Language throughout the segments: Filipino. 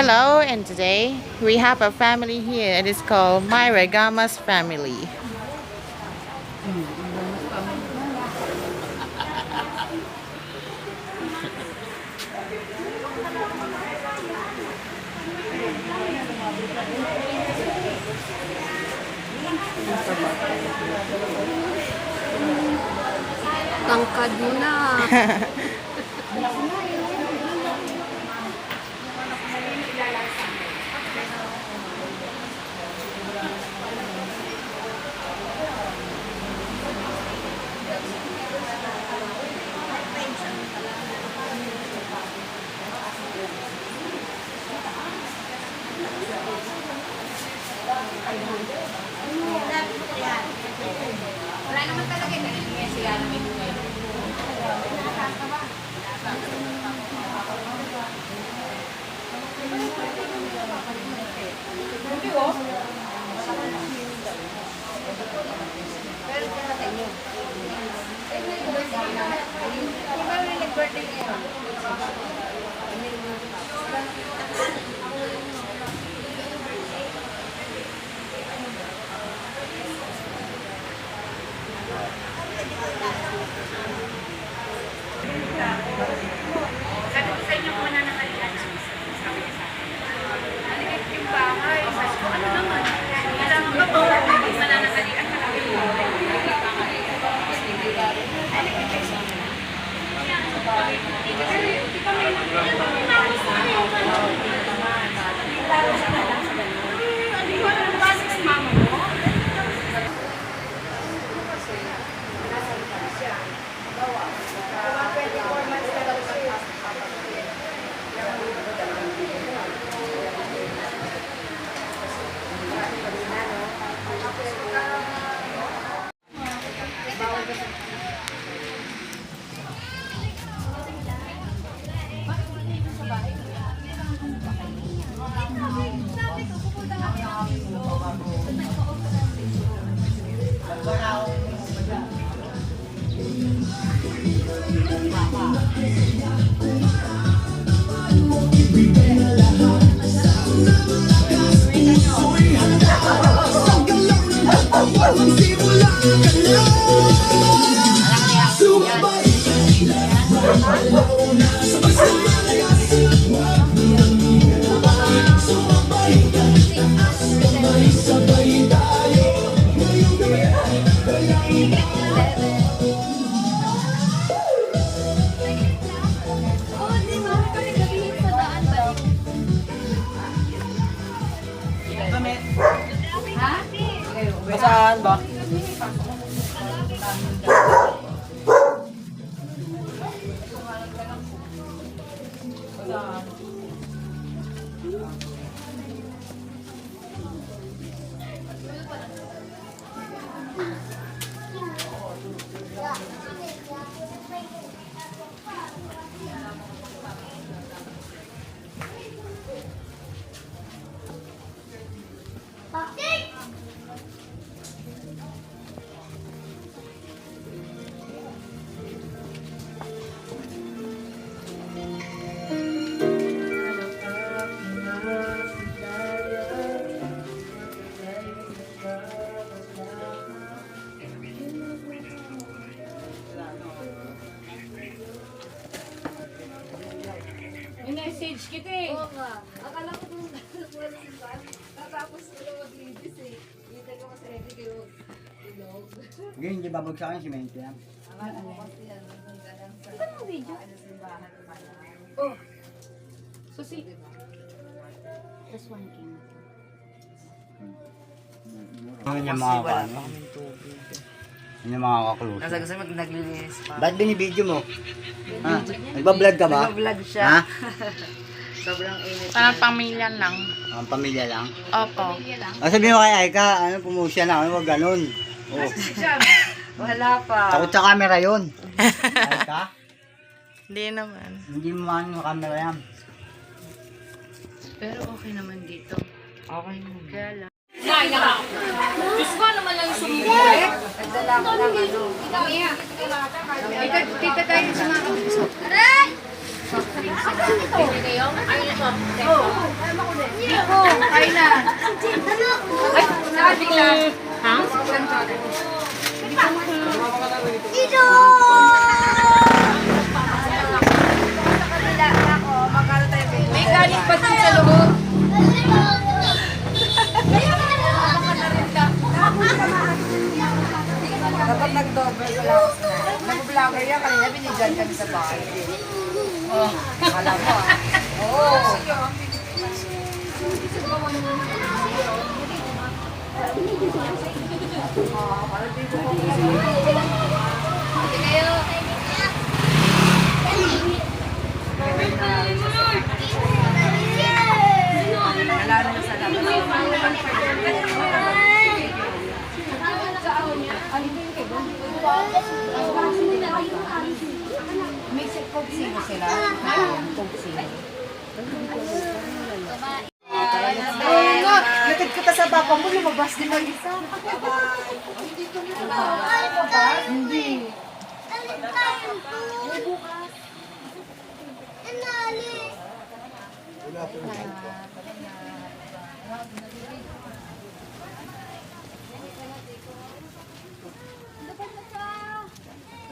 Hello, and today we have a family here. It is called Myra Gama's family. Tangkad mo na. Wala naman talaga na siya na may buhay. Pero kaya sa inyo. Di ba rin nag-birthday kayo? Sabi ko sa inyo kung nananalian. Sabi niya sa akin. Maligit yung bahay. Sabi ko, ano naman? Kailangan ba po? Hindi mananalian na kami. Saan ba? May message kita eh. Oo nga. Akala ko kung wala si Pan. Tatapos ko lang mag-libis eh. Hindi ko kasi ready kayo ilog. Hindi, hindi babagsakan si Mente yan. Akala ko kasi yan. Di ba ng video? Oh. Susi. This one came. Yun yung mga ano. Yun yung mga kaklose. Nasa gusto naglilinis pa. Ba't binibidyo mo? Ha? Nagbablog ka ba? Nag-vlog siya. Ha? Sobrang init. Parang pamilya lang. Ang pamilya lang. Opo. O sabihin mo kay Aika, ano, pumusya na, ano, wag ganun. Oh. Wala pa. Takot sa camera yun. Aika, Hindi naman. hindi mo man yung camera yan. Pero okay naman dito. Okay mo. Kaya lang. Diyos ko naman lang sumulit. Nagdala ko ng ano. Tita tayo sa mga kapatid. Aray! soft drinks sila. Pwede kayo? Ayaw na soft drinks. Nico, kain na. Ay, sabi lang. Ha? May galing pa din sa loob. Dapat nag-double pala ako sa nag-vlogger yan. Kanina binigyan kami sa bahay. Oh, alam mo ah. Oo. Nalaro na sa may coke sila. Coke sila. Lakad kita sa baba mo, lumabas din mag-isa. Hindi.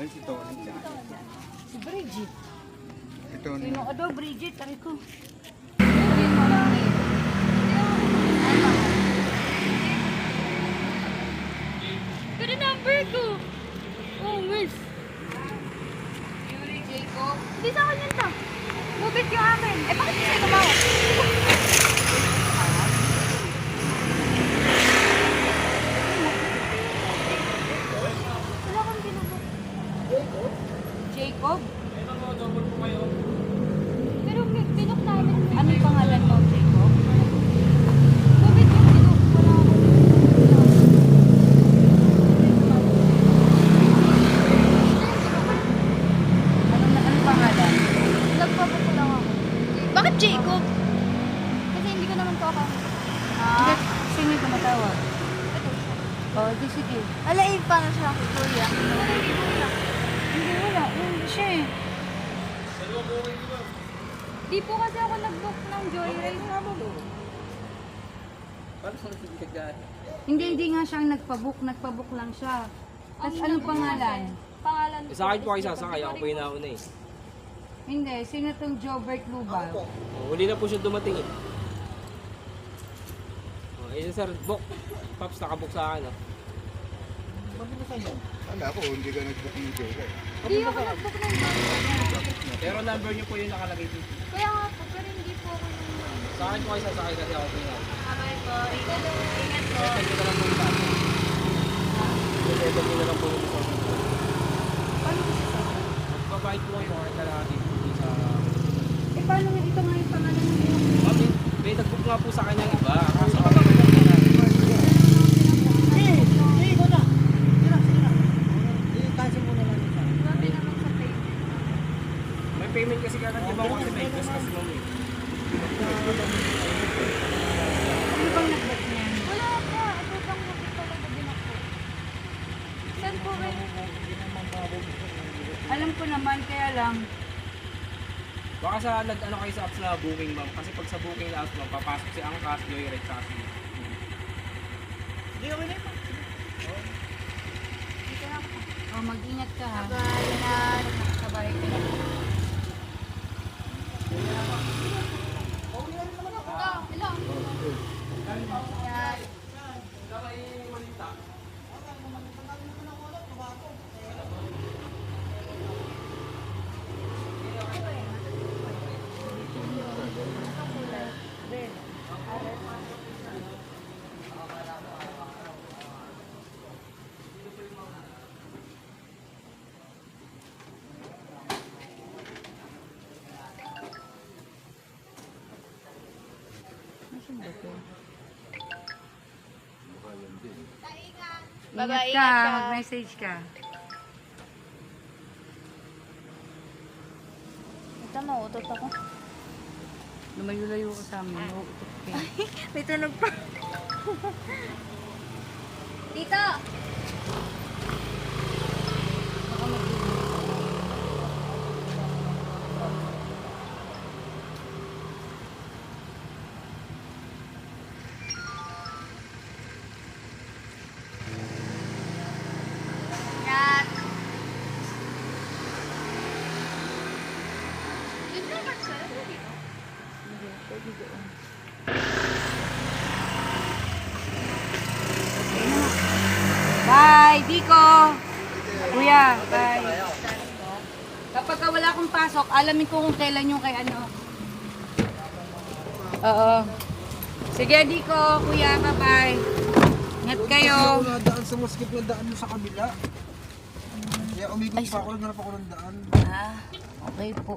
Ay, si Tony. Si Bridget. Ito na. Sino ka daw, Bridget? Ari ko. Pero number ko. Oh, miss. Yuri, Jacob. Hindi sa akin yun to. Mubit yung amin. Eh, bakit hindi sa'yo gumawa? Wala kang ginagawa. Jacob? Pero pinok namin. Anong pangalan mo, Jacob? Mubit yung pinok. Wala ako. Anong pangalan? Nagpapato lang ako. Bakit Jacob? Kasi hindi ko naman to ako. Sino yung tumatawag? Oh, di sige. Alaig pa na siya. Kuya. Hindi, wala. Hindi siya eh. Di po kasi ako nag-book ng Joyride. Hindi nga siya ang nagpabook. Nagpabook lang siya. Tapos anong pangalan? Pangalan ko. Sa akin po kayo sasakay, ako po yung nauna eh. Hindi, sino tong Jobert Lubal? Oh, huli na po siya dumating eh. Oh, eh sir, book. Pops, nakabook sa akin. Oh. Wala ko, hindi ka nag-book ng joke. Di ako nag-book ng Joyride. Pero number niyo po yung nakalagay dito. Kaya nga po, pero hindi po ako nung... Sa akin po kayo sasakay kasi ako po yung nauna. Abay po, ingat po. Reset nyo na lang po yung taas. Reset nyo na lang po yung taas. Magbabayad po kayo kahit kalahati po sa... Eh, paano nga ito nga yung pangalan ng iyong? Mami, may nag-book nga po sa kanyang iba. Kaso Grabe naman sa payment. may payment kasi kagad yung mga kasi may gas kasi mami. Ano bang nag-book niya? Wala pa. Ito pang mubit talaga din ako. Saan po ba? Alam ko naman, kaya lang. Baka sa nag-ano kayo sa apps na booking ma'am. Kasi pag sa booking na apps ma'am, papasok si Angkas, Joyride, sa kasi. Oh, mag-ingat ka ha. Ingat. Sabay ka na. Ingat ka, mag-message ka. Ito mo, utot ako. Lumayo-layo ka sa amin. Uutot ka. May tunog pa. Tito! Pwede doon. Bye, Biko! Kuya, bye. Kapag wala akong pasok, alamin ko kung kailan yung kay ano. Oo. Sige, Diko, kuya, bye-bye. Ingat kayo. Ako nadaan sa maskip na daan mo sa kabila. Kaya umikot pa ako, naghanap ako ng daan. Ah, okay po.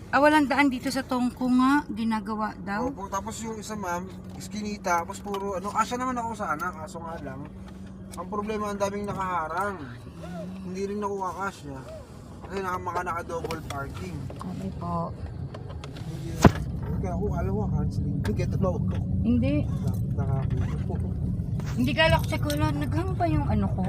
Ah, walang daan dito sa Tongko nga. Ginagawa daw. Opo, tapos yung isa ma'am, iskinita, tapos puro ano, kasya naman ako sana, kaso nga lang. Ang problema, ang daming nakaharang. Hindi rin ako kakasya. Kasi naka-double parking. Okay po. Kaya ako, alam mo, canceling. Ito na ako. Hindi. Nakakita po. Hindi kala ko sa kulo. Naghang pa yung ano ko.